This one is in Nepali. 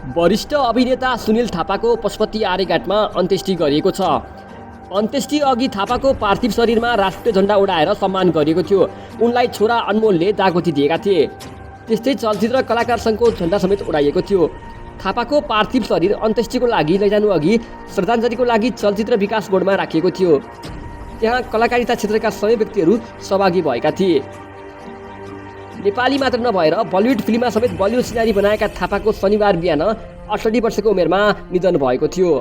वरिष्ठ अभिनेता सुनिल थापाको पशुपति आर्यघाटमा अन्त्येष्टि गरिएको छ। अन्त्येष्टि अघि थापाको पार्थिव शरीरमा राष्ट्रिय झण्डा उडाएर सम्मान गरिएको थियो। उनलाई छोरा अनमोलले दागबत्ती दिएका थिए। त्यस्तै चलचित्र कलाकार सङ्घको झण्डा समेत उडाइएको थियो। थापाको पार्थिव शरीर अन्त्येष्टिको लागि लैजानु अघि श्रद्धाञ्जलीको लागि चलचित्र विकास बोर्डमा राखिएको थियो। त्यहाँ कलाकारिता क्षेत्रका सबै व्यक्तिहरू सहभागी भएका थिए। नेपाली मात्र नभएर बलिउड फिल्ममा समेत बलियो सिनारी बनाएका थापाको शनिबार बिहान 68 वर्षको उमेरमा निधन भएको थियो।